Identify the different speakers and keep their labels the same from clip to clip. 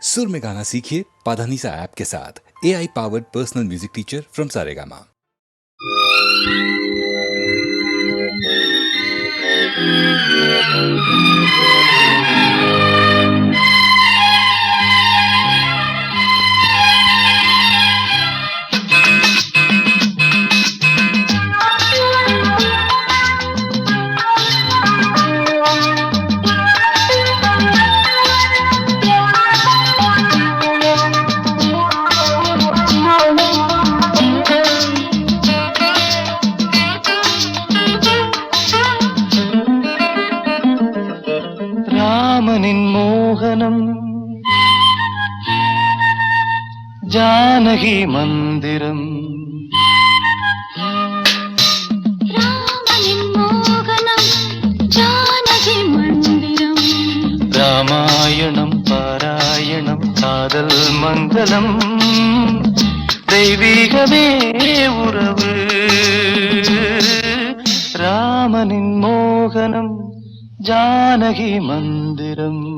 Speaker 1: सुर में गाना सीखिए पाधानीसा ऐप के साथ। AI powered personal music teacher from Saregama.
Speaker 2: ராமனின் மோகனம் ஜானகி மந்திரம்.
Speaker 3: ராமனின் மோகனம் ஜானகி மந்திரம்.
Speaker 2: ராமாயணம் பாராயணம் காதல் மங்களம். தெய்வீகமே உறவு. ராமனின் மோகனம் ஜானகி மந்திரம்.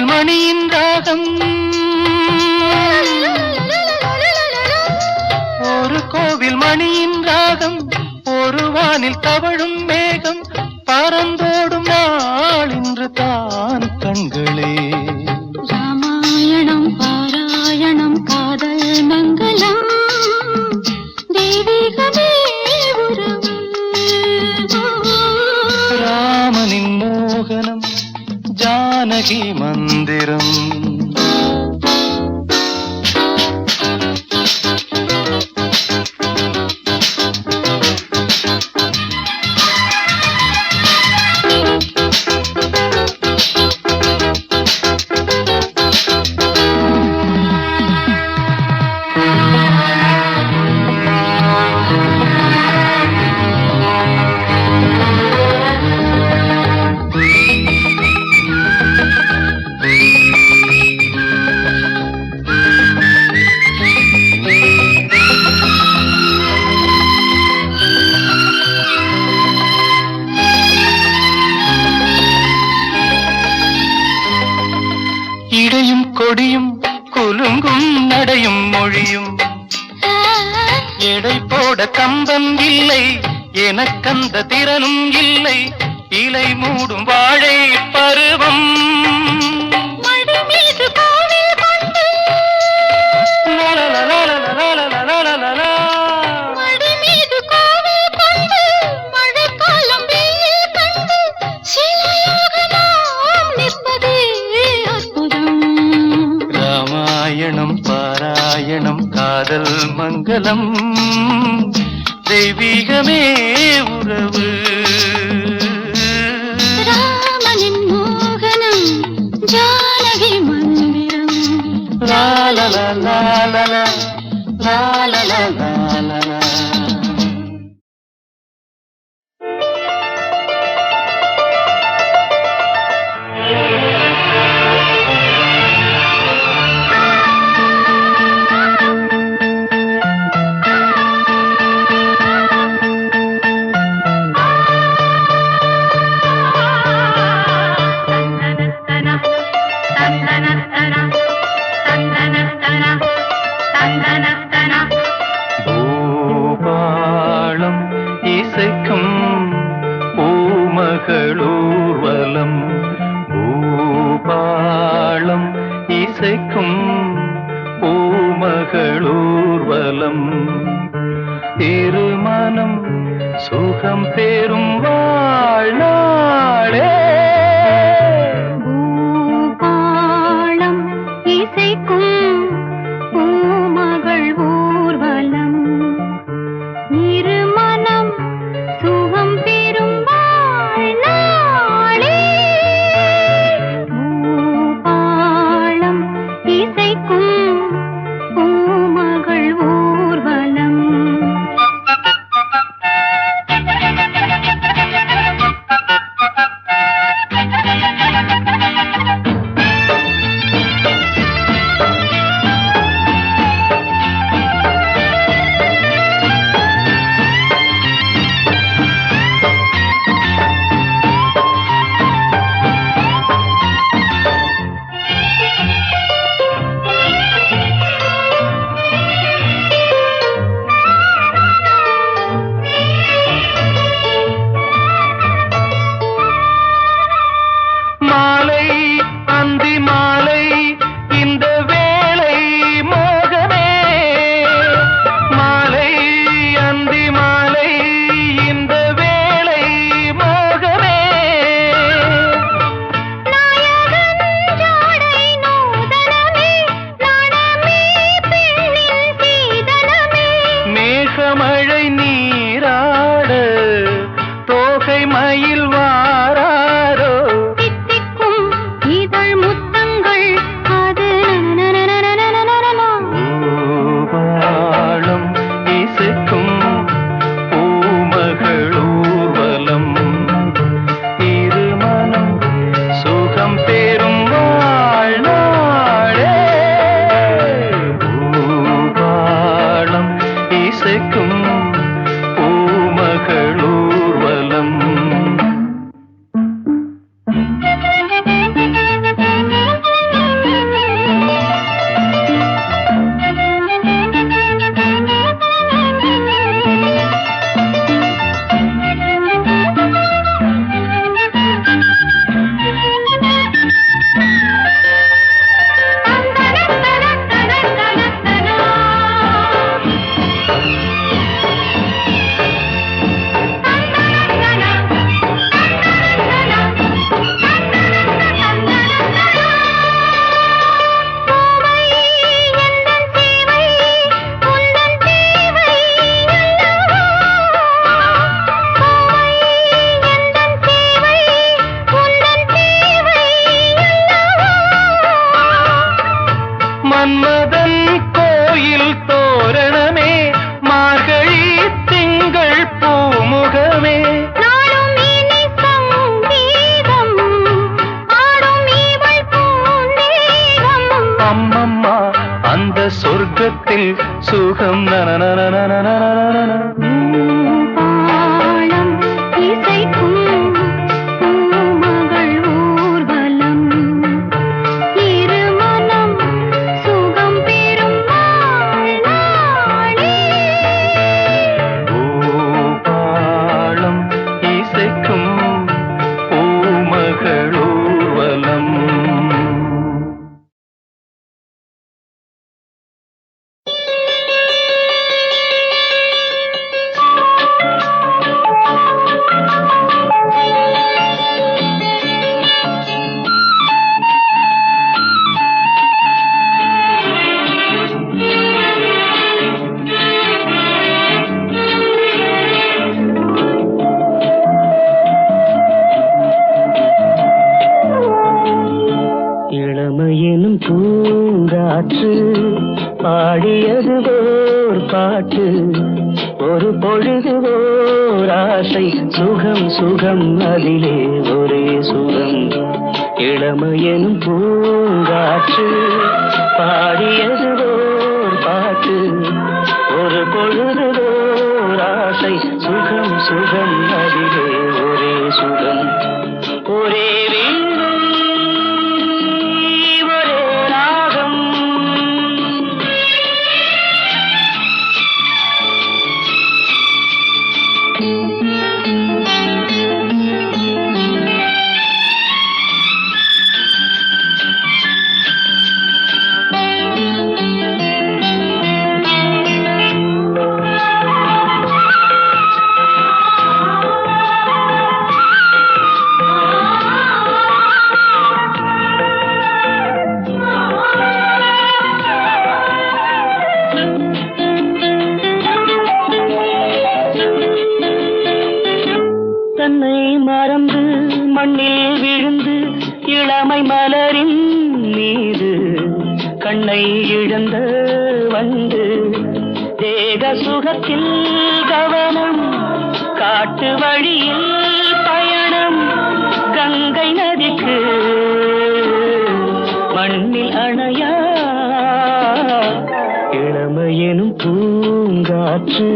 Speaker 2: மணியின் ராகம் ஒரு கோவில் மணியின் ராகம். ஒரு வானில் தவழும் மேகம் பறந்தோடும் நாள் இன்று தான் கண்களே.
Speaker 3: ராமாயணம் பாராயணம் காதல் மங்களம். தெய்வீகமே உறவு.
Speaker 2: ராமனின் மோகனம் ஜானகி மந்திரம். இடையும் கொடியும் குலுங்கும் நடையும் மொழியும். எடை போட கம்பம் இல்லை எனக்கந்த திறனும் இல்லை. இலை மூடும் வாழை பருவம். ராமாயணம் பாராயணம் காதல் மங்களம். தெய்வீகமே உறவு.
Speaker 3: ராமனின் மோகனம் ஜானகி மந்திரம்.
Speaker 2: லாலலா லாலலா லாலலா லாலலா. பூபாளம் இசைக்கும் பூமகளூர்வலம். பூபாளம் இசைக்கும் பூமகளூர்வலம். திருமணம் சுகம் பெறும் வாழ்நாளே.
Speaker 3: பூபாளம் இசைக்கும் பூமகள் ஊர்வலம் இருமனம் சுகம் பெறும் வாழ்நாளே. பூபாளம் இசைக்கும் பூமகள் ஊர்வலம்.
Speaker 2: மாலை அந்தி மாலை இந்த வேளை மோகமே. மாலை அந்தி மாலை இந்த வேளை மோகமே.
Speaker 3: நாயகன் ஜாடை நூதனமே நாடமே பெண்ணின் சீதனமே.
Speaker 2: மேகமழை நீராட தோகை மயில் வாராரோ.
Speaker 3: தித்திக்கும் இதழ் முத்தங்கள் அது
Speaker 2: பூபாளம் இசைக்கும் பூமகள் ஊர்வலம் இருமனம் சுகம் பெறும் வாழ்நாளே. பூபாளம் இசைக்கும் பூமகள் ஊர்வலம். மன்மதன் கோயில் தோரணமே மார்கழி திங்கள் பூமுகமே.
Speaker 3: நாடும் இனி சங்கீதம் ஆடும் இவள் பூந்தேகம்.
Speaker 2: அம்மம்மா அந்த சொர்க்கத்தில் சுகம் நனநனநனநனநனநன.
Speaker 3: பூபாளம் இசைக்கும் பூமகள் ஊர்வலம் இருமனம் சுகம் பெறும் வாழ்நாளே.
Speaker 2: பூபாளம் இசைக்கும் பூமகள் ஊர்வலம்.
Speaker 4: இளமையெனும் பூங்காற்று பாடியது ஓர் பாட்டு, ஒரு பொழுது ஓர் ஆசை, சுகம் சுகம் அதிலே ஒரே சுகம். இளமையெனும் பூங்காற்று பாடியது ஓர் பாட்டு, ஒரு பொழுது ஓர் ஆசை, சுகம் சுகம் அதிலே ஒரே சுகம். ஒரே வீணை ஒரே ராகம், சுகத்தில் கவனம் காட்டு வழியில் பயணம் கங்கை நதிக்கு மண்ணில் அணையா இளமையெனும் பூங்காற்று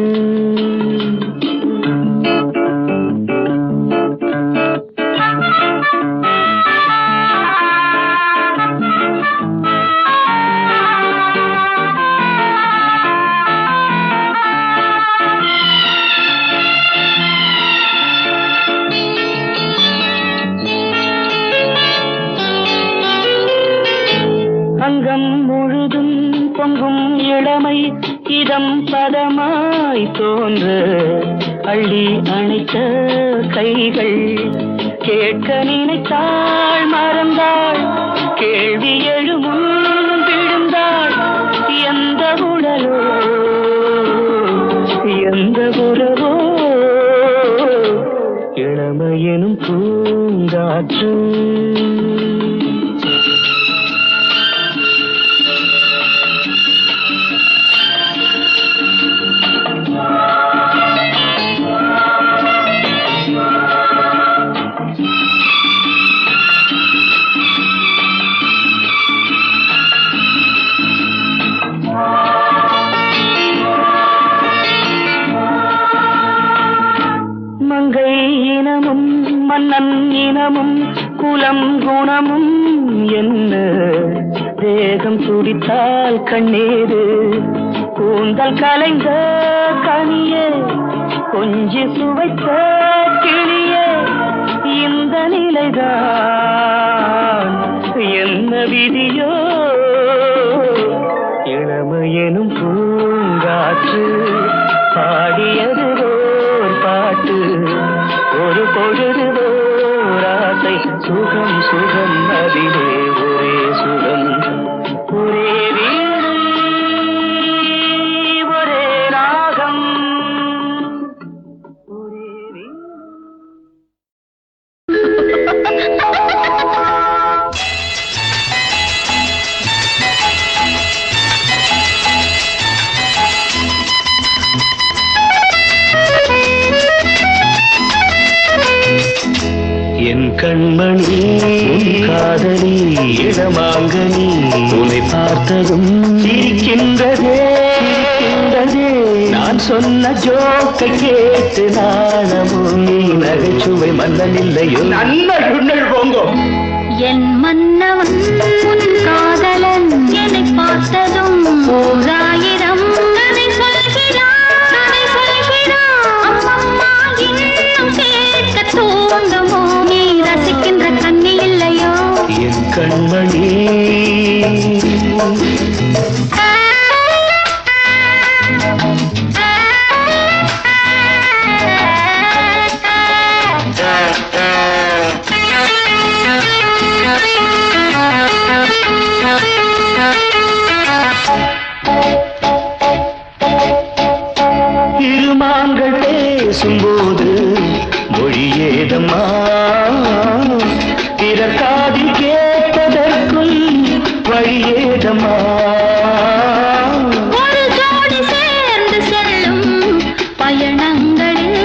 Speaker 4: அங்கம் முழுதும் பொங்கும் இளமை இதம் பதமாய் தோன்ற அள்ளி அணைத்த கைகள் கேட்க நினைத்தாள் மறந்தாள் கேள்வி எழுமுன் விழுந்தாள் எந்த உடலோ எந்த உறவோ இளமையெனும் பூங்காற்று மங்கை இனமும் மன்னன் இனமும் குலம் குணமும் என்ன தேகம் துடித்தால் கண்ணீரு கூந்தல் கலைந்த கனியே கொஞ்சி சுவைத்த கிளியே இந்த நிலைதான் என்ன விதியோ இளமையெனும் பூங்காற்று பாடியது பாட்டு ஒரு பொழுது ஓராசை சுகம் சுகம் அதிலே ஒரே சுகம் ஒரே வீடு ஒரே ராகம் ஒரே என் கண்மணி உன் காதலி இடமாங்கனி உன்னை பார்த்ததும் சிரிக்கின்றதே சிரிக்கின்றதே நான் சொன்ன ஜோக்கை கேட்டு நாணமும் நீ நகைச்சுவை மன்னன் இல்லையோ நன்மை போங்கோ
Speaker 3: என் மன்னவன் உன் காதலன் என்னை பார்த்ததும் ஓராயிரம் கதை சொல்கிறான் அம்மம்மா இன்னும் கேட்க தூண்டுமோ நீ ரசிக்கின்ற கண்ணி இல்லையோ
Speaker 4: என் கண்மணி இருமாங்கள் பேசும்போது மொழியேதம்மா பிறர் காதில் கேட்பதற்கும் வழியேதம்மா
Speaker 3: ஒரு ஜோடி சேர்ந்து செல்லும் பயணங்களில்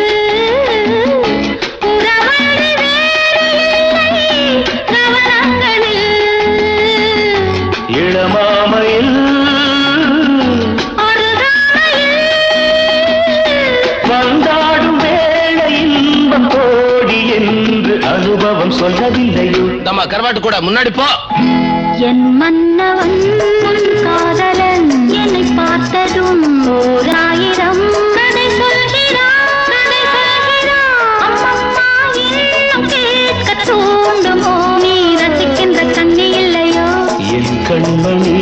Speaker 3: உறவழி வேறு இல்லை கவனங்களில்
Speaker 4: இளமாமையில் வந்தாடும் வேளை இன்பம் கோடி என்று அனுபவம் சொல்லவில்லையோ
Speaker 2: நம்ம கருவாட்டு கூட முன்னாடி போ
Speaker 3: என் மன்னவன் உன் காதலன் என்னை பார்த்ததும் ஓராயிரம் கதை சொல்கிறான் அம்மம்மா இன்னும் கேட்க தூண்டுமோ நீ ரசிக்கின்ற கண்ணி இல்லையோ
Speaker 4: என் கண்மணி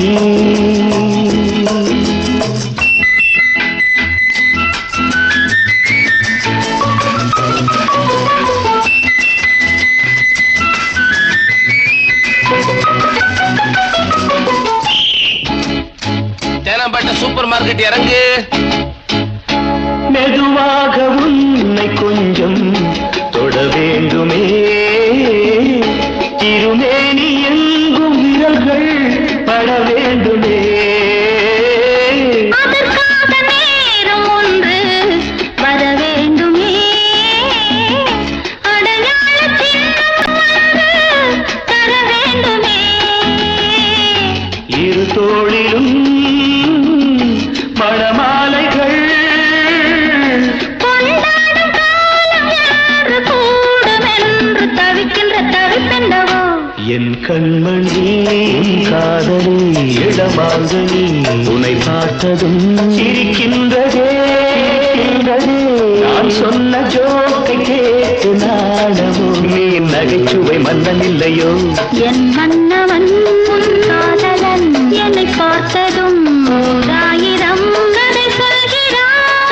Speaker 2: தேனாம்பேட்டை சூப்பர் மார்க்கெட் இறங்கு
Speaker 4: மெதுவாக உன்னை கொஞ்சம் தொட வேண்டுமே திருமேனி எங்கும் விரல்கள் பட வேண்டுமே
Speaker 3: அதற்காக நேரம்
Speaker 4: கண்மணி காதலி இடமாங்கனி உன்னை பார்த்ததும் சிரிக்கின்றதே நான் சொன்ன ஜோக்கை கேட்டு நாடமோ நீ நகைச்சுவை மன்னன் இல்லையோ
Speaker 3: என் மன்னவன் உன் காதலன் என்னை பார்த்ததும் ஓராயிரம் கதை சொல்கிறான்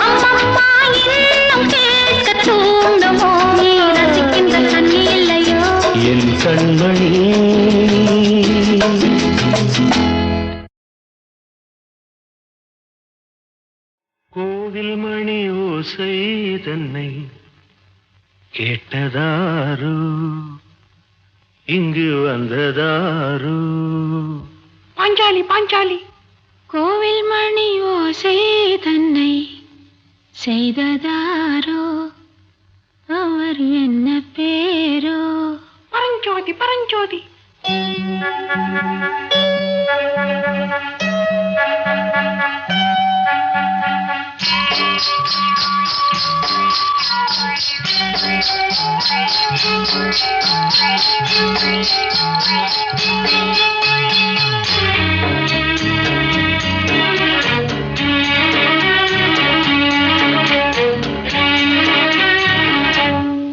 Speaker 3: அம்மம்மா இன்னும் கேட்க தூண்டுமோ நீ ரசிக்கின்ற கண்ணி இல்லையோ
Speaker 4: என் கண்மணி கோவில் மணி ஓசை தன்னை கேட்டதாரோ இங்கு வந்ததாரோ
Speaker 5: பாஞ்சாலி பாஞ்சாலி
Speaker 3: கோவில் மணி ஓசை தன்னை செய்ததாரோ அவர் என்ன பேரோ
Speaker 5: பரஞ்சோதி பரஞ்சோதி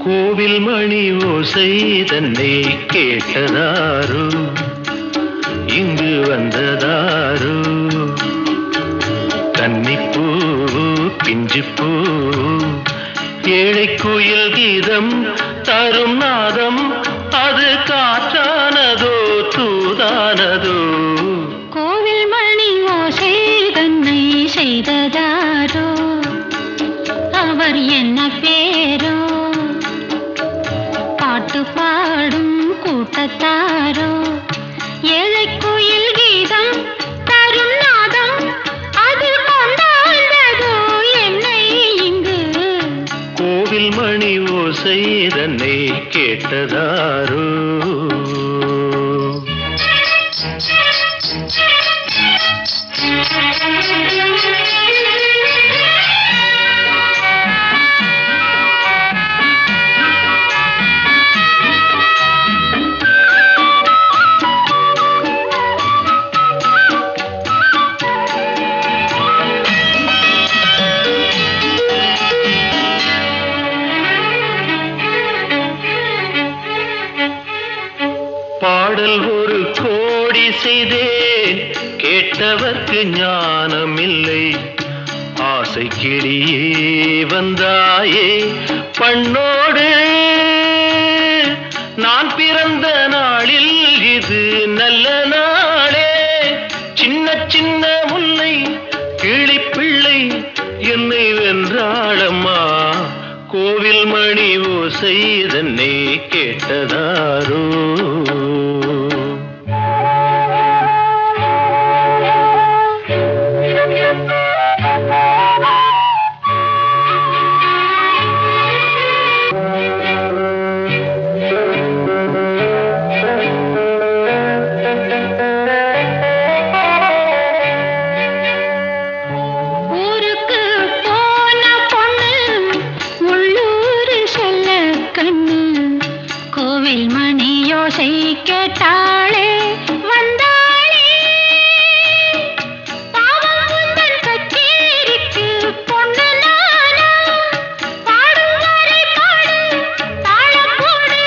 Speaker 4: கோவில் மணி ஓசை தன்னை கேட்டதாரோ இங்கு வந்ததாரோ கன்னிப்பூ பிஞ்சிப்பூ ஏழை குயில் கீதம் தரும் நாதம் அது காற்றானதோ தூதானதோ
Speaker 3: கோவில் மணி ஓசை தன்னை செய்ததாரோ அவர் என்ன பேரோ பாட்டு பாடும் கூட்டத்தாரோ ஏழை குயில் கீதம் தரும் நாதம் அது கொண்டாண்டதோ என்னை இங்கு
Speaker 4: கோவில் மணி ஓசை தன்னை கேட்டதாரோ பாடல் ஒரு கோடி செய்தேன் கேட்டவர்க்கு ஞானம் இல்லை ஆசை கிளியே வந்தாயே பண்ணோடு நான் பிறந்த நாளில் இது நல்ல நாளே சின்ன சின்ன முல்லை கிளிப்பிள்ளை என்னை வென்றாளம்மா கோவில் மணி ஓசை தன்னை கேட்டதாரோ
Speaker 3: ஊருக்கு போன பொண்ணு உள்ளூர் செல்ல கண்ணு கோவில் மணி யோசை கேட்டாளே வந்தாளே பாவம் உந்தன் கச்சேரிக்கு பொண்ணு நானா பாடும் வரை பாடு தாளம் போடு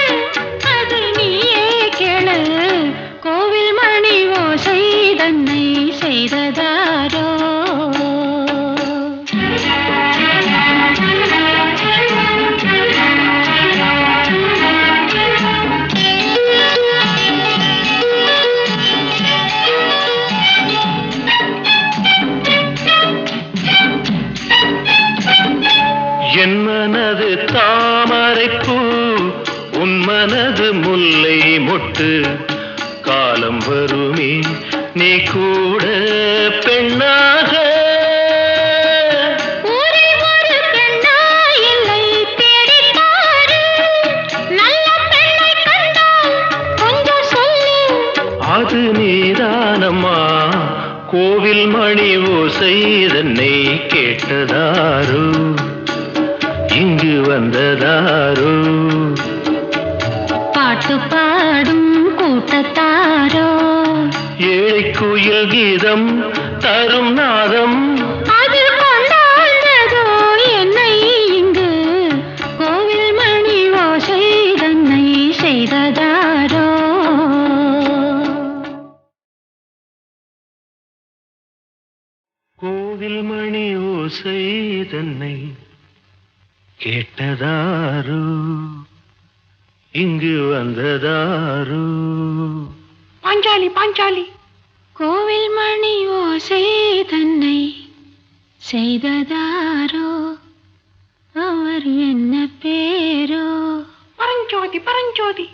Speaker 3: அது நீயே கேளு கோவில் மணி ஓசை தன்னை செய்ததாரோ
Speaker 4: என் மனது தாமரைப்பூ உன் மனது முல்லை மொட்டு காலம் வருமே நீ கூட பெண்ணாக
Speaker 3: ஊரில் ஒரு பெண்ணா இல்லை தேடிப் பாரு நல்ல பெண்ணை கண்டால் கொஞ்சம் சொல்லு
Speaker 4: அது நீதானம்மா கோவில் மணி ஓசை தன்னை கேட்டதாரோ இங்கு வந்ததாரோ
Speaker 3: பாட்டு பாட்டு பாடும் கூட்டத்தாரோ
Speaker 4: ஏழை குயில் கீதம் தரும் நாதம்
Speaker 3: அது கொண்டாண்டதோ என்னை இங்கு கோவில் மணி ஓசை தன்னை செய்ததாரோ
Speaker 4: கோவில் மணி ஓசை தன்னை கேட்டதாரோ இங்கு வந்ததாரோ
Speaker 5: பாஞ்சாலி பாஞ்சாலி
Speaker 3: கோவில் மணி ஓசை தன்னை செய்ததாரோ அவர் என்ன பேரோ
Speaker 5: பரஞ்சோதி பரஞ்சோதி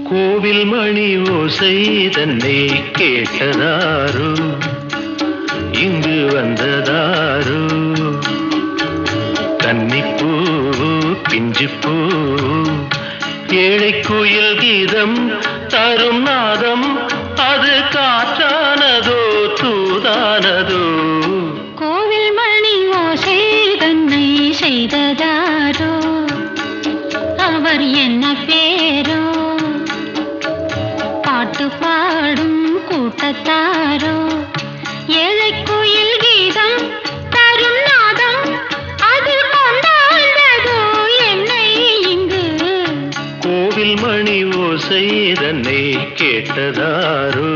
Speaker 4: கோவில் மணி ஓசை தன்னை கேட்டதாரோ இங்கு வந்ததாரோ கன்னிப்பூ பிஞ்சுப்பூ ஏழை குயில் கீதம் தரும் நாதம் அது காற்றானதோ தூதானதோ
Speaker 3: கோவில் மணி ஓசை தன்னை செய்ததாரோ அவர் என்ன பேரோ பாட்டு பாடும் கூட்டத்தாரோ ஏழை குயில் கீதம் தரும் நாதம் அது கொண்டாண்டதோ என்னை இங்கு
Speaker 4: கோவில் மணி ஓசை தன்னை கேட்டதாரோ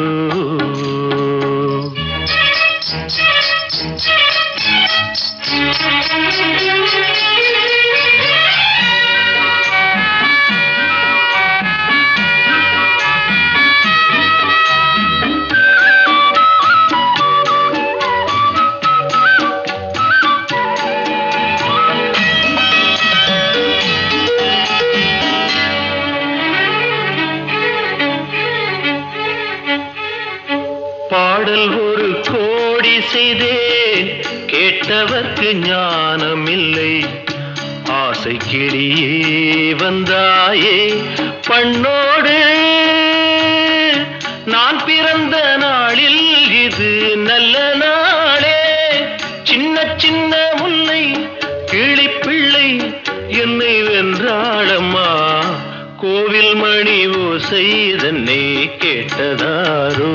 Speaker 4: பாடல் ஒரு கோடி செய்தேன் கேட்டவர்க்கு ஞானமில்லை ஆசை கிளியே வந்தாயே பண்ணோடு நான் பிறந்த நாளில் இது நல்ல நாளே சின்ன சின்ன முல்லை கிளிப்பிள்ளை என்னை வென்றாளம்மா கோவில் மணி ஓசை தன்னை கேட்டதாரோ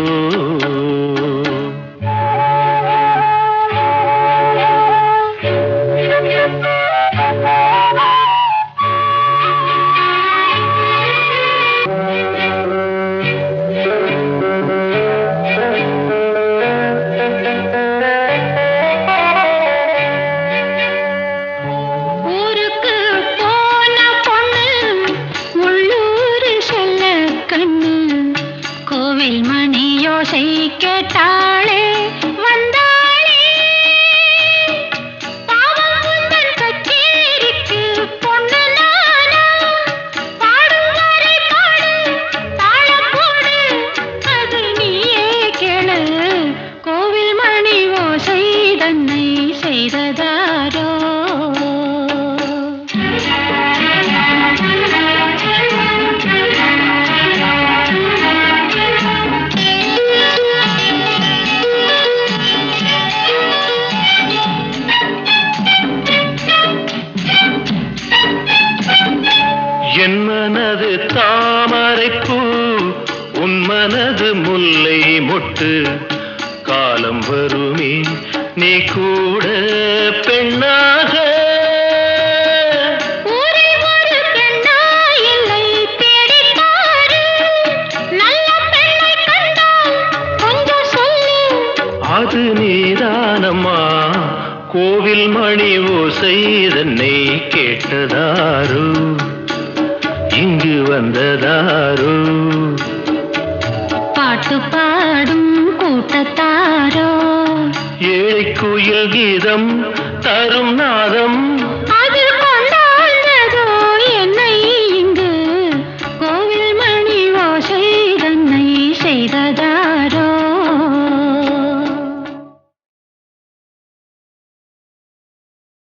Speaker 3: ஊருக்கு போன பொண்ணு உள்ளூர் செல்ல கண்ணு கோவில் மணி யோசை கேட்டாளே வந்தாளே பாவம் உந்தன் கச்சேரிக்கு பொண்ணு நானா பாடும் வரை பாடு தாளம் போடு அது நீயே கேளு கோவில் மணி ஓசை தன்னை செய்ததாரோ
Speaker 4: என் மனது தாமரைப்பூ உன் மனது முல்லை மொட்டு காலம் வருமே நீ கூட பெண்ணாக
Speaker 3: ஊரை ஒரு பெண்ணா இல்லை தேடிப் பாரு நல்ல பெண்ணை கண்டால் கொஞ்சம் சொல்லு
Speaker 4: அது நீதானம்மா கோவில் மணி ஓசை தன்னை கேட்டதாரோ இங்கு வந்ததாரோ
Speaker 3: பாட்டு பாடும் கூட்டத்தாரோ
Speaker 4: ஏழை குயில் கீதம் தரும் நாதம்